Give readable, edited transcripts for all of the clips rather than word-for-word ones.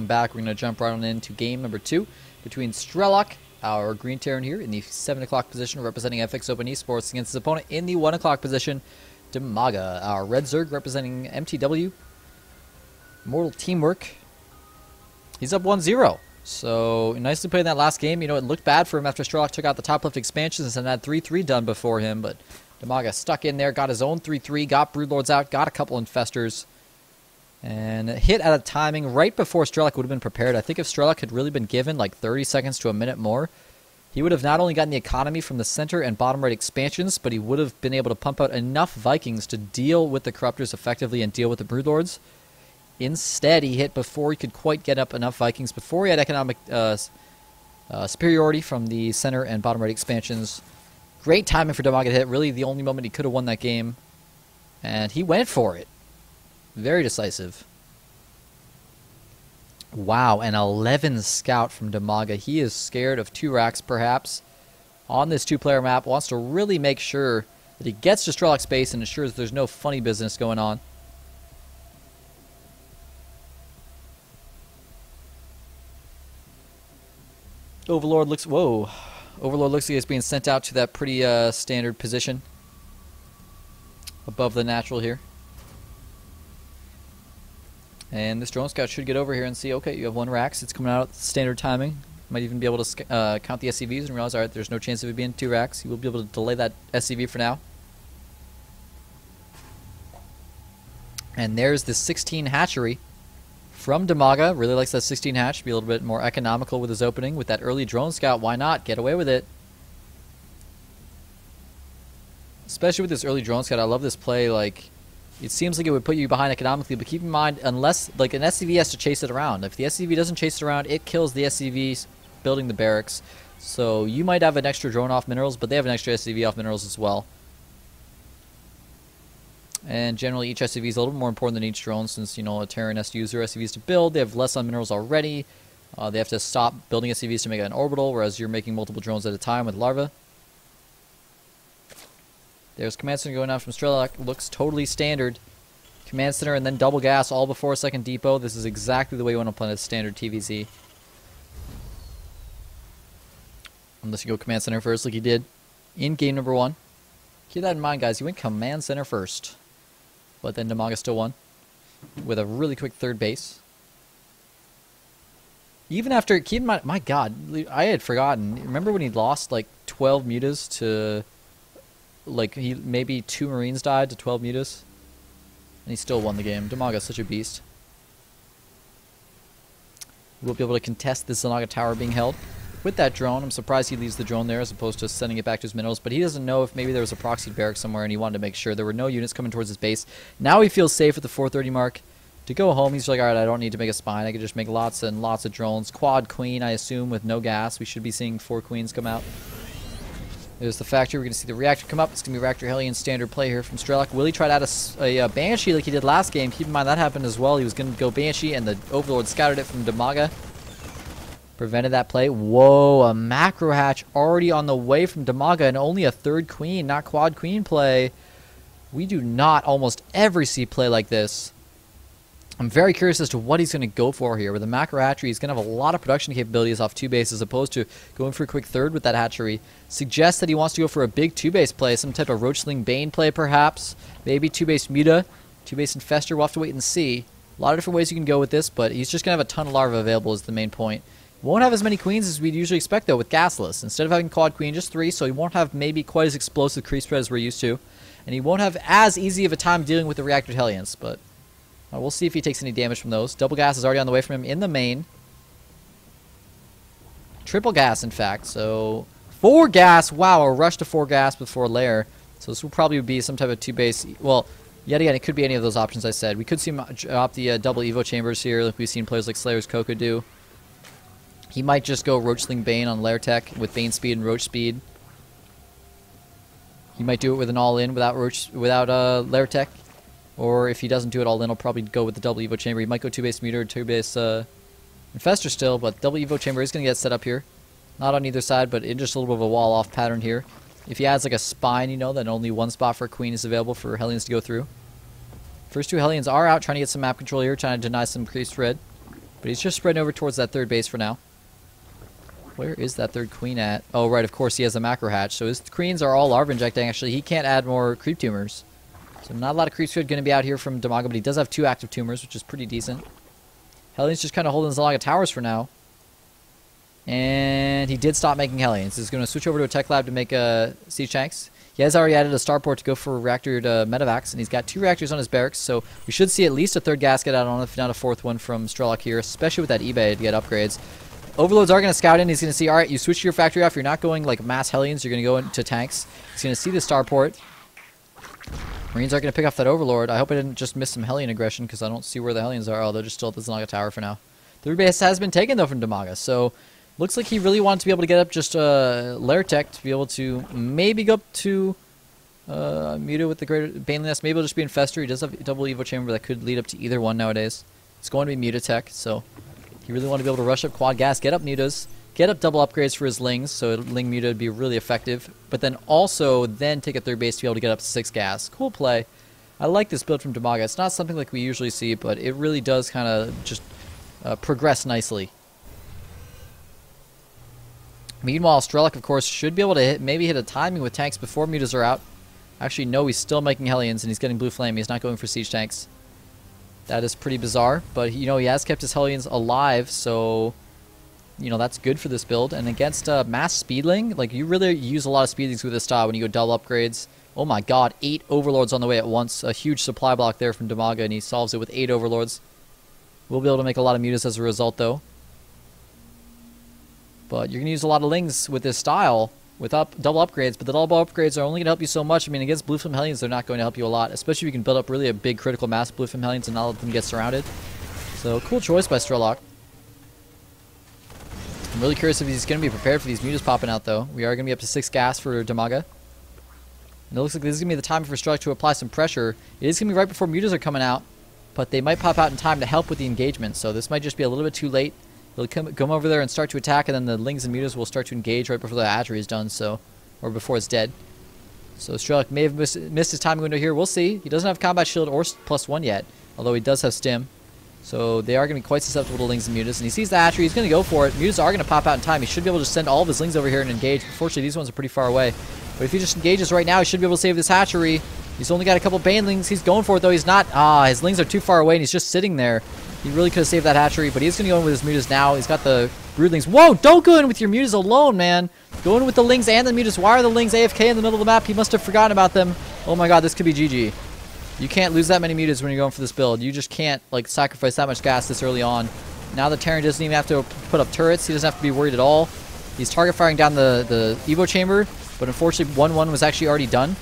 welcome back. We're going to jump right on into game number 2 between Strelok, our green Terran here, in the 7 o'clock position, representing FXOStrelok against his opponent in the 1 o'clock position, DIMAGA, our red Zerg, representing mTw. Mortal Teamwork. He's up 1-0. So, nicely played in that last game. You know, it looked bad for him after Strelok took out the top left expansions and had 3-3 done before him, but DIMAGA stuck in there, got his own 3-3, got Broodlords out, got a couple Infestors, and hit at a timing right before Strelok would have been prepared. I think if Strelok had really been given like 30 seconds to a minute more, he would have not only gotten the economy from the center and bottom right expansions, but he would have been able to pump out enough Vikings to deal with the Corruptors effectively and deal with the Broodlords. Instead, he hit before he could quite get up enough Vikings, before he had economic superiority from the center and bottom right expansions. Great timing for DIMAGA to hit, really the only moment he could have won that game. And he went for it. Very decisive. Wow, an 11 scout from DIMAGA. He is scared of 2 racks, perhaps, on this 2-player map. Wants to really make sure that he gets to Strelok's base and ensures there's no funny business going on. Overlord looks... Whoa. Overlord looks like he's being sent out to that pretty standard position above the natural here. And this drone scout should get over here and see, okay, you have 1 racks. It's coming out at standard timing. Might even be able to count the SCVs and realize, alright, there's no chance of it being 2 racks. He will be able to delay that SCV for now. And there's the 16 hatchery from DIMAGA. Really likes that 16 hatch. Be a little bit more economical with his opening. With that early drone scout, why not? Get away with it. Especially with this early drone scout, I love this play. Like, it seems like it would put you behind economically, but keep in mind, unless, like, an SCV has to chase it around. If the SCV doesn't chase it around, it kills the SCV building the barracks. So you might have an extra drone off minerals, but they have an extra SCV off minerals as well. And generally, each SCV is a little more important than each drone, since, you know, a Terran has to use their SCVs to build. They have less on minerals already. They have to stop building SCVs to make it an orbital, whereas you're making multiple drones at a time with larva. There's Command Center going out from Strelok. Looks totally standard. Command Center and then double gas all before a second depot. This is exactly the way you want to play a standard TVZ. Unless you go Command Center first like he did in game number 1. Keep that in mind, guys. You went Command Center first. But then DIMAGA still won with a really quick 3rd base. Even after, keep in mind, my god, I had forgotten. Remember when he lost like 12 mutas to... Like, he maybe 2 Marines died to 12 mutas, and he still won the game. DIMAGA's such a beast. We'll be able to contest this Zanaga tower being held with that drone. I'm surprised he leaves the drone there as opposed to sending it back to his minerals, but he doesn't know if maybe there was a proxied barrack somewhere, and he wanted to make sure there were no units coming towards his base. Now he feels safe at the 430 mark to go home. He's like, alright, I don't need to make a spine. I can just make lots and lots of drones. Quad queen, I assume, with no gas. We should be seeing 4 queens come out. There's the factory. We're going to see the reactor come up. It's going to be Reactor Hellion standard play here from Strelok. Will he try to add a Banshee like he did last game? Keep in mind that happened as well. He was going to go Banshee, and the Overlord scouted it from DIMAGA. Prevented that play. Whoa, a macro hatch already on the way from DIMAGA, and only a 3rd queen, not quad queen play. We do not almost ever see play like this. I'm very curious as to what he's going to go for here. With a macro hatchery, he's going to have a lot of production capabilities off 2 bases, as opposed to going for a quick 3rd with that hatchery. Suggests that he wants to go for a big 2-base play, some type of Roachling Bane play perhaps. Maybe 2-base Muta, 2-base Infestor. We'll have to wait and see. A lot of different ways you can go with this, but he's just going to have a ton of larvae available is the main point. Won't have as many queens as we'd usually expect, though, with gasless. Instead of having quad queen, just 3, so he won't have maybe quite as explosive creep spread as we're used to. And he won't have as easy of a time dealing with the Reactor Hellions, but... we'll see if he takes any damage from those. Double gas is already on the way from him in the main. Triple gas, in fact. So, 4 gas. Wow, a rush to 4 gas before lair. So this will probably be some type of 2-base. Well, yet again, it could be any of those options I said. We could see him drop the double Evo chambers here, like we've seen players like Slayer's Coco do. He might just go Roachling Bane on lair tech with Bane speed and Roach speed. He might do it with an all-in without lair tech. Or if he doesn't do it all in, he'll probably go with the double Evo chamber. He might go 2-base Muta or 2-base Infestor still, but double Evo chamber is going to get set up here. Not on either side, but in just a little bit of a wall-off pattern here. If he adds like a spine, you know, then only 1 spot for a queen is available for Hellions to go through. First 2 Hellions are out trying to get some map control here, trying to deny some creep spread. But he's just spreading over towards that third base for now. Where is that third queen at? Oh, right, of course he has a macro hatch. So his queens are all larva injecting, actually. He can't add more creep tumors. So not a lot of creep food going to be out here from DIMAGA, but he does have 2 active tumors, which is pretty decent. Hellions just kind of holding Zalaga towers for now. And he did stop making Hellions. He's going to switch over to a tech lab to make siege tanks. He has already added a starport to go for a reactor to medevacs, and he's got 2 reactors on his barracks, so we should see at least a 3rd gasket out on it, if not a 4th one from Strelok here, especially with that eBay to get upgrades. Overlords are going to scout in. He's going to see, alright, you switch your factory off. You're not going like mass Hellions. You're going to go into tanks. He's going to see the starport. Marines are going to pick off that Overlord. I hope I didn't just miss some Hellion aggression, because I don't see where the Hellions are. Oh, they're just still at the Zalaga Tower for now. The base has been taken, though, from DIMAGA, so looks like he really wanted to be able to get up just Lair Tech to be able to maybe go up to Muta with the greater Baneliness. Maybe it'll just be Infestor. He does have a double Evo Chamber that could lead up to either one nowadays. It's going to be Muta Tech, so he really wanted to be able to rush up quad gas, get up Mutas, get up double upgrades for his Lings, so Ling Muta would be really effective, but then also then take a 3rd base to be able to get up to 6 gas. Cool play. I like this build from DIMAGA. It's not something like we usually see, but it really does kind of just progress nicely. Meanwhile, Strelok, of course, should be able to maybe hit a timing with tanks before Mutas are out. Actually, no, he's still making Hellions, and he's getting Blue Flame. He's not going for siege tanks. That is pretty bizarre, but, you know, he has kept his Hellions alive, so, you know, that's good for this build. And against mass Speedling, like, you really use a lot of Speedlings with this style when you go double upgrades. Oh my god, 8 Overlords on the way at once. A huge supply block there from DIMAGA, and he solves it with 8 Overlords. We'll be able to make a lot of Mutas as a result, though. But you're going to use a lot of Lings with this style with double upgrades, but the double upgrades are only going to help you so much. I mean, against Blue Flame Hellions, they're not going to help you a lot, especially if you can build up really a big critical mass Blue Flame Hellions and not let them get surrounded. So, cool choice by Strelok. I'm really curious if he's going to be prepared for these Mutas popping out, though. We are going to be up to 6 gas for DIMAGA. And it looks like this is going to be the time for Strelok to apply some pressure. It is going to be right before Mutas are coming out, but they might pop out in time to help with the engagement, so this might just be a little bit too late. They'll come over there and start to attack, and then the Lings and Mutas will start to engage right before the hatchery is done, so, or before it's dead. So Strelok may have missed his timing window here. We'll see. He doesn't have Combat Shield or +1 yet, although he does have Stim. So they are going to be quite susceptible to Lings and Mutas, and he sees the hatchery. He's going to go for it. Mutas are going to pop out in time. He should be able to send all of his Lings over here and engage. Unfortunately, these ones are pretty far away. But if he just engages right now, he should be able to save this hatchery. He's only got a couple Banelings. He's going for it, though. He's not. His Lings are too far away, and he's just sitting there. He really could have saved that hatchery, but he's going to go in with his Mutas now. He's got the Broodlings. Whoa, don't go in with your Mutas alone, man. Go in with the Lings and the Mutas. Why are the Lings AFK in the middle of the map? He must have forgotten about them. Oh my god, this could be GG. You can't lose that many Mutas when you're going for this build. You just can't, like, sacrifice that much gas this early on. Now the Terran doesn't even have to put up turrets. He doesn't have to be worried at all. He's target firing down the Evo chamber, but unfortunately 1-1 was actually already done.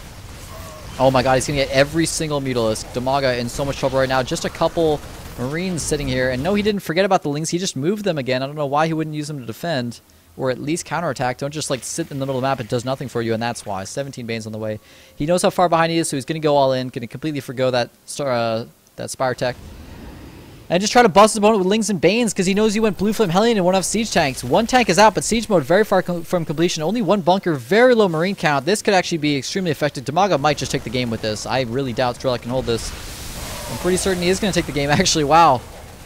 Oh my god, he's going to get every single Mutalisk. DIMAGA in so much trouble right now. Just a couple Marines sitting here. And no, he didn't forget about the Lings. He just moved them again. I don't know why he wouldn't use them to defend or at least counterattack. Don't just like sit in the middle of the map. It does nothing for you, and that's why. 17 Banes on the way. He knows how far behind he is, so he's going to go all in. Going to completely forgo that Spire Tech. And just try to bust his opponent with Lings and Banes because he knows he went Blue Flame Hellion and won't have siege tanks. One tank is out, but siege mode very far from completion. Only one bunker, very low marine count. This could actually be extremely effective. DIMAGA might just take the game with this. I really doubt Strelok can hold this. I'm pretty certain he is going to take the game. Actually, wow.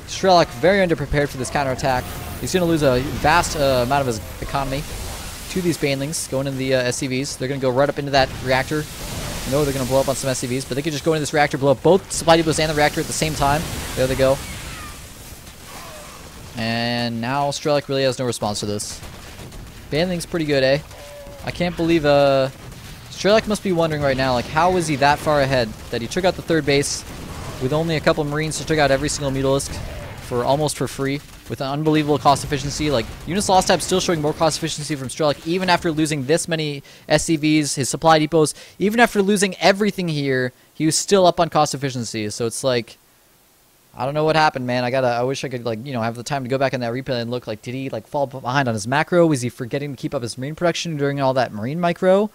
Strelok very underprepared for this counterattack. He's going to lose a vast amount of his economy to these Banelings going into the SCVs. They're going to go right up into that reactor. No, they're going to blow up on some SCVs, but they could just go into this reactor, blow up both supply depots and the reactor at the same time. There they go. And now Strelok really has no response to this. Baneling's pretty good, eh? I can't believe Strelok must be wondering right now, like, how was he that far ahead that he took out the third base with only a couple Marines to took out every single Mutalisk for almost for free with an unbelievable cost efficiency. Like, Units Lost Tab still showing more cost efficiency from Strelok even after losing this many SCVs, his supply depots. Even after losing everything here, he was still up on cost efficiency. So it's like, I don't know what happened, man. I wish I could, like, you know, have the time to go back in that replay and look, like, did he, like, fall behind on his macro? Was he forgetting to keep up his Marine production during all that Marine micro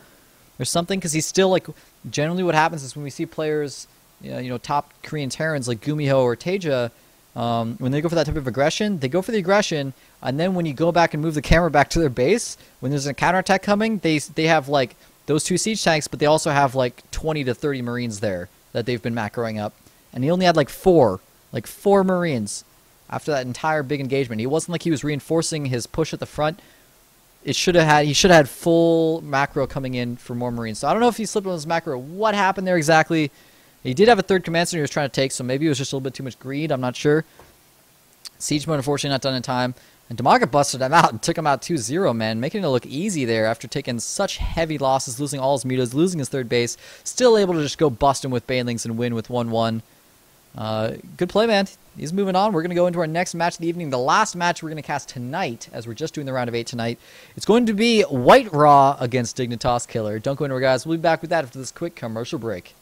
or something? Because he's still, like, generally what happens is when we see players, you know, top Korean Terrans like Gumiho or Taeja, when they go for that type of aggression, they go for the aggression, and then when you go back and move the camera back to their base, when there's a counterattack coming, they have, like, those 2 siege tanks, but they also have, like, 20 to 30 Marines there that they've been macroing up. And he only had, like, 4 Marines. after that entire big engagement. He wasn't like he was reinforcing his push at the front. He should have had full macro coming in for more Marines. So I don't know if he slipped on his macro. What happened there exactly? He did have a third command center he was trying to take, so maybe it was just a little bit too much greed. I'm not sure. Siege mode, unfortunately, not done in time. And DIMAGA busted him out and took him out 2-0, man, making it look easy there after taking such heavy losses, losing all his mutas, losing his third base, still able to just go bust him with banelings and win with 1-1. Good play, man. He's moving on. We're going to go into our next match of the evening. The last match we're going to cast tonight, as we're just doing the round of 8 tonight. It's going to be White Raw against Dignitas Killer. Don't go anywhere, guys. We'll be back with that after this quick commercial break.